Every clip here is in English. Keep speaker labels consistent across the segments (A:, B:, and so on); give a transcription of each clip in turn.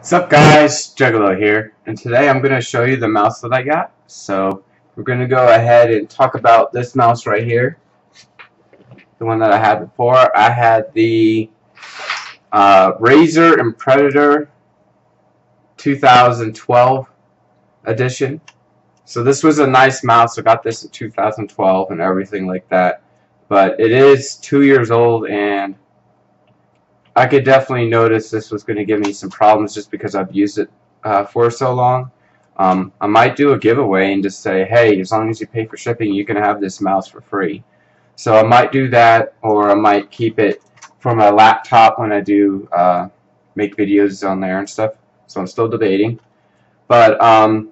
A: What's up guys, Juggalo here, and today I'm going to show you the mouse that I got. So we're going to go ahead and talk about this mouse right here, the one that I had before. I had the Razer Imperator 2012 edition. So this was a nice mouse. I got this in 2012 and everything like that, but it is 2 years old, and I could definitely notice this was going to give me some problems just because I've used it for so long. I might do a giveaway and just say, hey, as long as you pay for shipping, you can have this mouse for free. So I might do that, or I might keep it for my laptop when I do make videos on there and stuff. So I'm still debating. But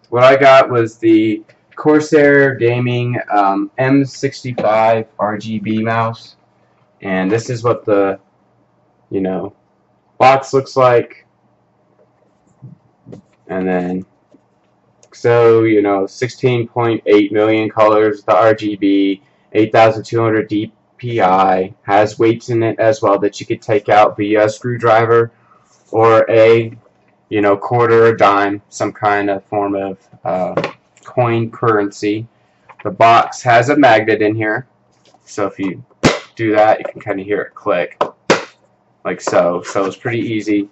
A: what I got was the Corsair Gaming M65 RGB mouse, and this is what the box looks like. And then 16.8 million colors, the RGB, 8200 dpi, has weights in it as well that you could take out via a screwdriver or a quarter or dime, some kind of form of coin currency. The box has a magnet in here, so if you do that, you can kind of hear it click like so. So it's pretty easy.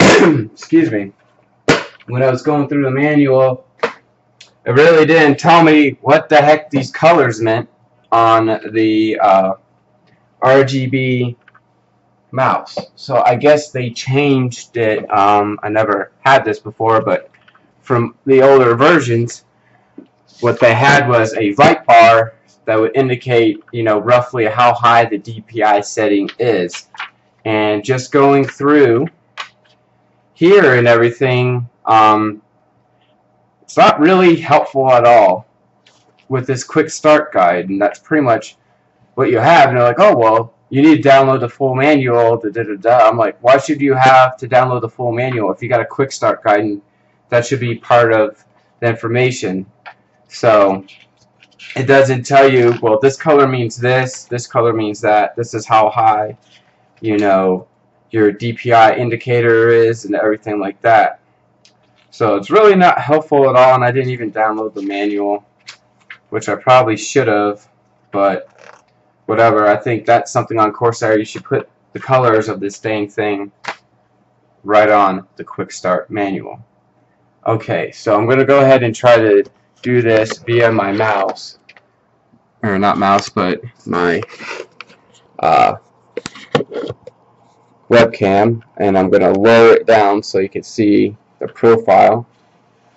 A: Excuse me. When I was going through the manual, it really didn't tell me what the heck these colors meant on the RGB mouse. So I guess they changed it. I never had this before, but from the older versions, what they had was a light bar that would indicate, roughly how high the DPI setting is. And just going through here and everything, it's not really helpful at all with this quick start guide, and that's pretty much what you have. And they're like, oh, well, you need to download the full manual, I'm like, why should you have to download the full manual if you got a quick start guide? And that should be part of the information. So it doesn't tell you, well, this color means this color means that, this is how high, your DPI indicator is, and everything like that. So it's really not helpful at all, and I didn't even download the manual, which I probably should have, but whatever. I think that's something on Corsair. You should put the colors of this dang thing right on the quick start manual. Okay, so I'm going to go ahead and try to do this via my mouse, or not mouse, but my webcam, and I'm going to lower it down so you can see the profile.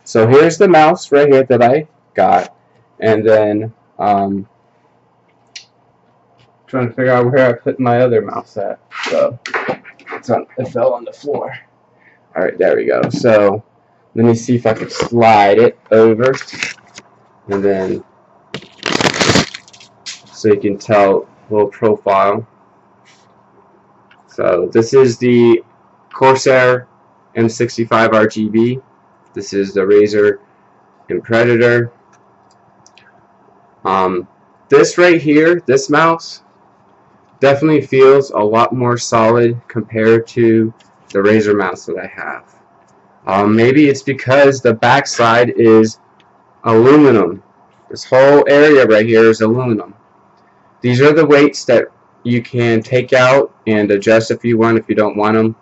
A: So here's the mouse right here that I got, and then trying to figure out where I put my other mouse at. So it fell on the floor. Alright, there we go. So let me see if I can slide it over, and then so you can tell a little profile. So this is the Corsair M65 RGB. This is the Razer Imperator. This right here, this mouse, definitely feels a lot more solid compared to the Razer mouse that I have. Maybe it's because the backside is aluminum. This whole area right here is aluminum. These are the weights that you can take out and adjust if you want. If you don't want them,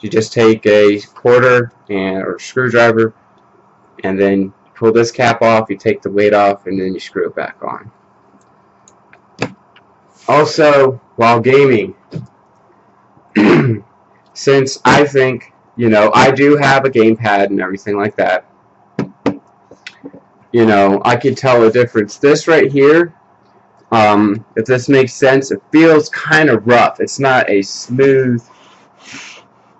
A: you just take a quarter or screwdriver, and then pull this cap off, you take the weight off, and then you screw it back on. Also, while gaming, since I think, I do have a gamepad and everything like that, I can tell a difference. This right here, if this makes sense, it feels kind of rough. It's not a smooth,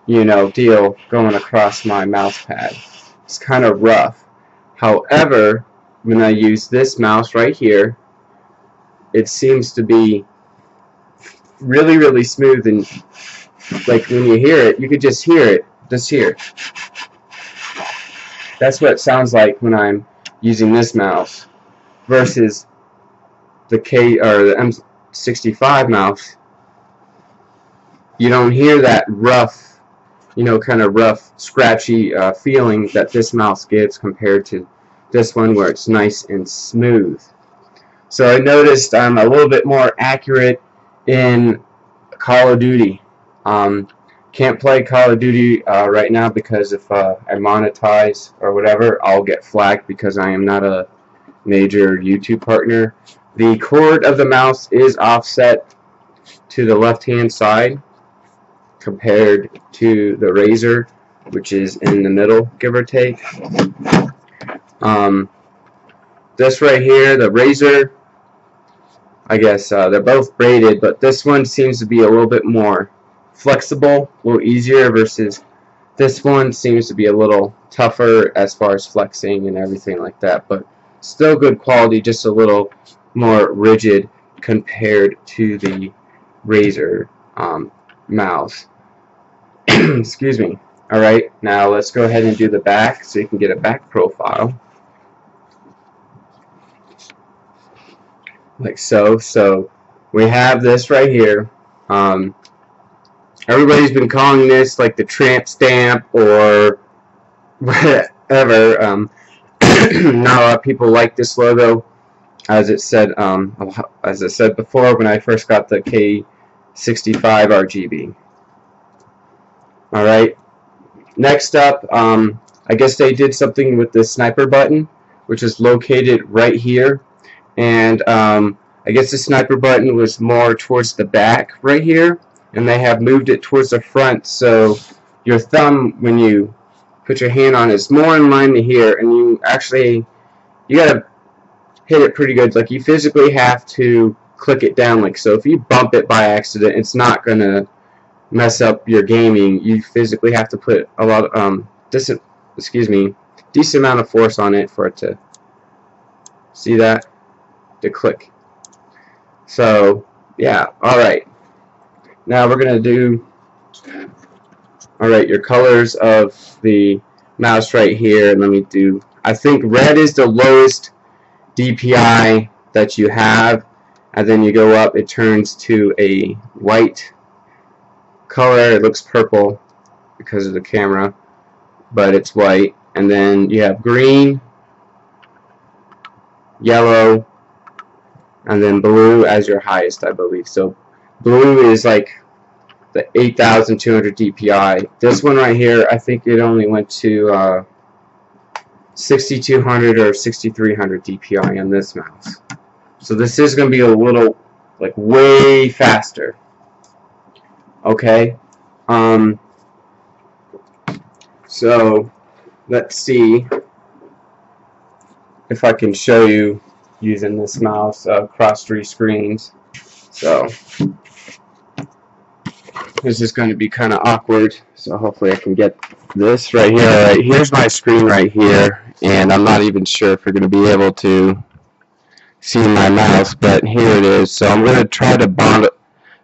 A: deal going across my mouse pad. It's kind of rough. However, when I use this mouse right here, it seems to be really, really smooth, and like when you hear it, you could just hear it, just here. That's what it sounds like when I'm using this mouse versus the M65 mouse. You don't hear that rough, you know, kind of rough, scratchy feeling that this mouse gives compared to this one where it's nice and smooth. So I noticed I'm a little bit more accurate in Call of Duty. Can't play Call of Duty right now because if I monetize or whatever, I'll get flagged because I am not a major YouTube partner. The cord of the mouse is offset to the left-hand side compared to the Razer, which is in the middle, give or take. This right here, the Razer, I guess they're both braided, but this one seems to be a little bit more flexible, a little easier, versus this one seems to be a little tougher as far as flexing and everything like that, but still good quality, just a little more rigid compared to the Razer mouse. Excuse me. Alright, now let's go ahead and do the back so you can get a back profile. Like so. So we have this right here. Everybody's been calling this like the tramp stamp or whatever. Not a lot of people like this logo, as it said before when I first got the K65 RGB. All right. Next up, I guess they did something with the sniper button, which is located right here, and I guess the sniper button was more towards the back right here, and they have moved it towards the front, so your thumb, when you put your hand on it, is more in line to here, and you gotta hit it pretty good. Like, you physically have to click it down like so. If you bump it by accident, it's not gonna mess up your gaming. You physically have to put a lot of decent amount of force on it for it to see that, to click. So yeah, alright. Now we're gonna do your colors of the mouse right here. Let me do, I think red is the lowest DPI that you have, and then you go up, it turns to a white color. It looks purple because of the camera, but it's white. And then you have green, yellow, and then blue as your highest, I believe. So blue is like the 8,200 DPI. This one right here, I think it only went to 6,200 or 6,300 DPI on this mouse. So this is going to be a little, like, way faster. Okay. So let's see if I can show you using this mouse across 3 screens. So this is going to be kind of awkward, so hopefully I can get this right here. All right, here's my screen right here, and I'm not even sure if you're going to be able to see my mouse, but here it is. So I'm going to try to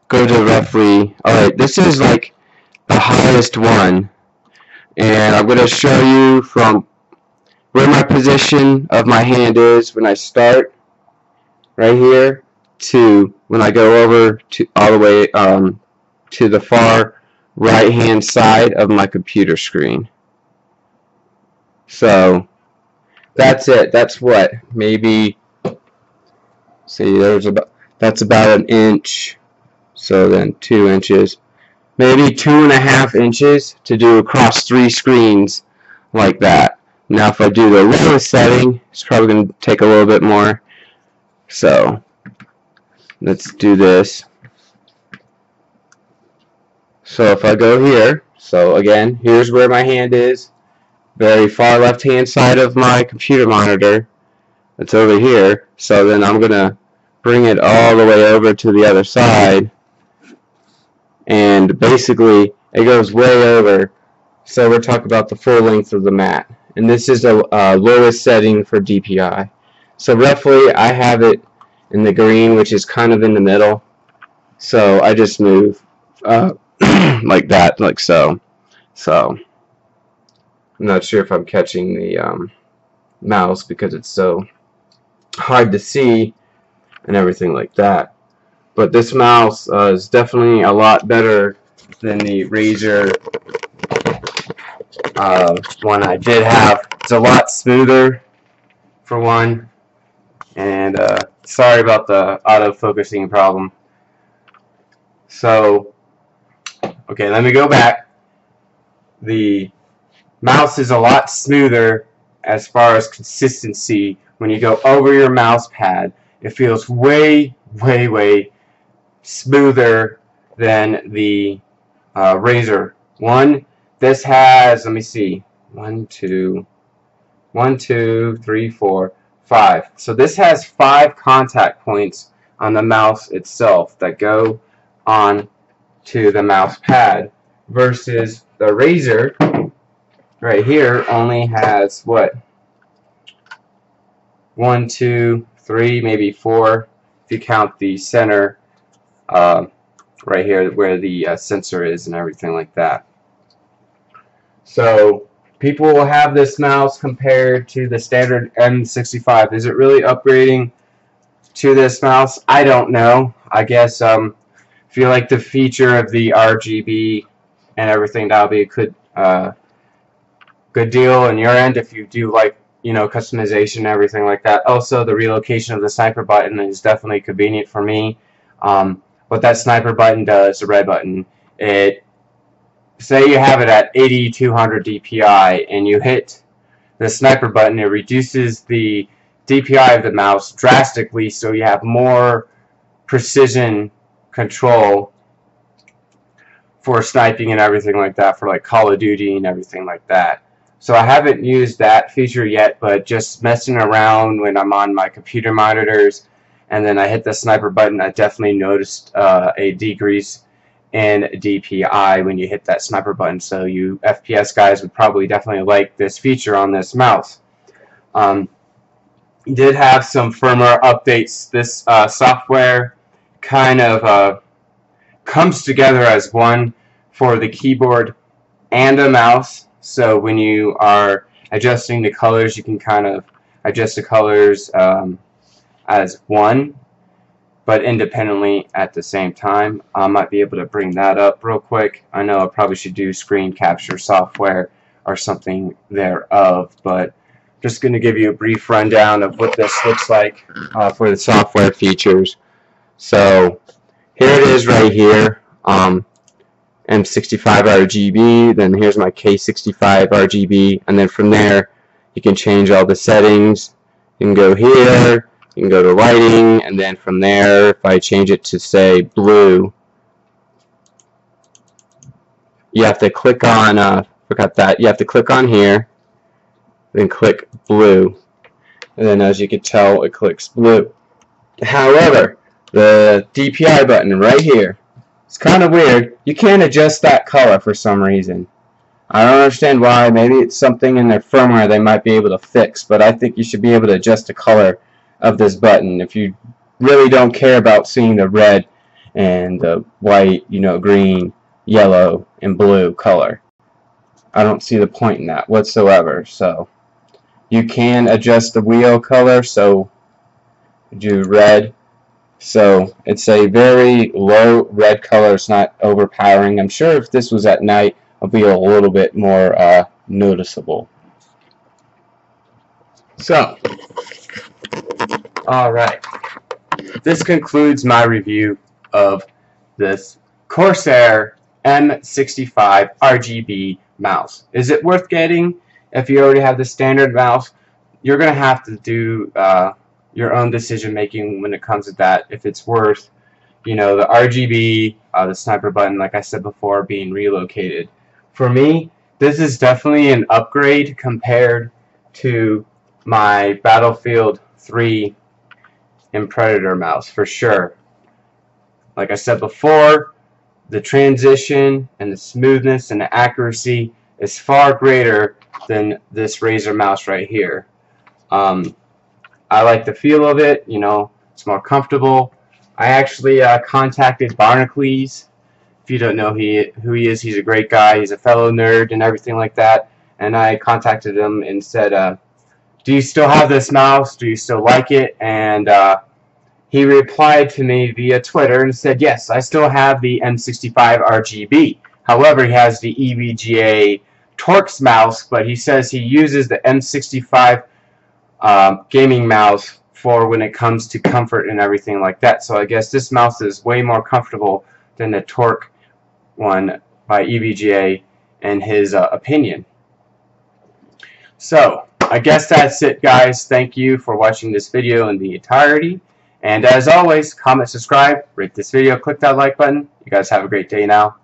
A: go to roughly, alright, this is like the highest one, and I'm going to show you from where my position of my hand is when I start right here to when I go over to all the way to the far right hand side of my computer screen. So that's it. That's what, maybe, see, that's about an inch. So then 2 inches, maybe 2.5 inches to do across 3 screens like that. Now if I do the lowest setting, it's probably going to take a little bit more. So let's do this. So if I go here, so again, here's where my hand is, very far left hand side of my computer monitor. It's over here. So then I'm going to bring it all the way over to the other side. And basically it goes way over, so we're talking about the full length of the mat, and this is the lowest setting for DPI. So roughly I have it in the green, which is kind of in the middle, so I just move like that, like so. So I'm not sure if I'm catching the mouse because it's so hard to see and everything like that. But this mouse is definitely a lot better than the Razer one I did have. It's a lot smoother, for one, and sorry about the auto-focusing problem. So, okay, let me go back. The mouse is a lot smoother as far as consistency. When you go over your mouse pad, it feels way smoother than the Razer one. This has, let me see, 1, 2, 3, 4, 5. So this has 5 contact points on the mouse itself that go on to the mouse pad, versus the Razer right here only has what? 1, 2, 3, maybe 4 if you count the center right here where the sensor is and everything like that. So people will have this mouse compared to the standard M65. Is it really upgrading to this mouse? I don't know. I guess if you like the feature of the RGB and everything, that'll be a good deal on your end. If you do like, you know, customization and everything like that. Also, the relocation of the sniper button is definitely convenient for me. What that sniper button does, the red button, say you have it at 8200 DPI and you hit the sniper button, it reduces the DPI of the mouse drastically, so you have more precision control for sniping and everything like that, for like Call of Duty and everything like that. So I haven't used that feature yet, but just messing around when I'm on my computer monitors and then I hit the sniper button, I definitely noticed a decrease in DPI when you hit that sniper button. So you FPS guys would probably definitely like this feature on this mouse. Did have some firmware updates. This software kind of comes together as one for the keyboard and the mouse. So when you are adjusting the colors, you can kind of adjust the colors as one, but independently at the same time. I might be able to bring that up real quick. I know I probably should do screen capture software or something thereof, but just going to give you a brief rundown of what this looks like for the software features. So here it is right here. M65 RGB, then here's my K65 RGB, and then from there you can change all the settings. You can go here, you can go to lighting, and then from there, if I change it to say blue, you have to click on, forgot that, you have to click on here, then click blue, and then as you can tell, it clicks blue. However, the DPI button right here, it's kind of weird. You can't adjust that color for some reason. I don't understand why. Maybe it's something in their firmware they might be able to fix, but I think you should be able to adjust the color of this button if you really don't care about seeing the red and the white, you know, green, yellow, and blue color. I don't see the point in that whatsoever. So you can adjust the wheel color, so do red. So it's a very low red color. It's not overpowering. I'm sure if this was at night, it'll be a little bit more noticeable. So, alright. This concludes my review of this Corsair M65 RGB mouse. Is it worth getting? If you already have the standard mouse, you're going to have to do your own decision making when it comes to that, if it's worth, you know, the RGB, the sniper button, like I said before, being relocated. For me, this is definitely an upgrade compared to my Battlefield 3 Imperator mouse, for sure. Like I said before, the transition and the smoothness and the accuracy is far greater than this Razer mouse right here. I like the feel of it, you know, it's more comfortable. I actually contacted Barnacles. If you don't know who he is, he's a great guy. He's a fellow nerd and everything like that. And I contacted him and said, do you still have this mouse? Do you still like it? And he replied to me via Twitter and said, yes, I still have the M65 RGB. However, he has the EVGA Torque's mouse, but he says he uses the M65 gaming mouse for when it comes to comfort and everything like that. So I guess this mouse is way more comfortable than the Torque one by EVGA in his opinion. So I guess that's it, guys. Thank you for watching this video in the entirety. And as always, comment, subscribe, rate this video, click that like button. You guys have a great day now.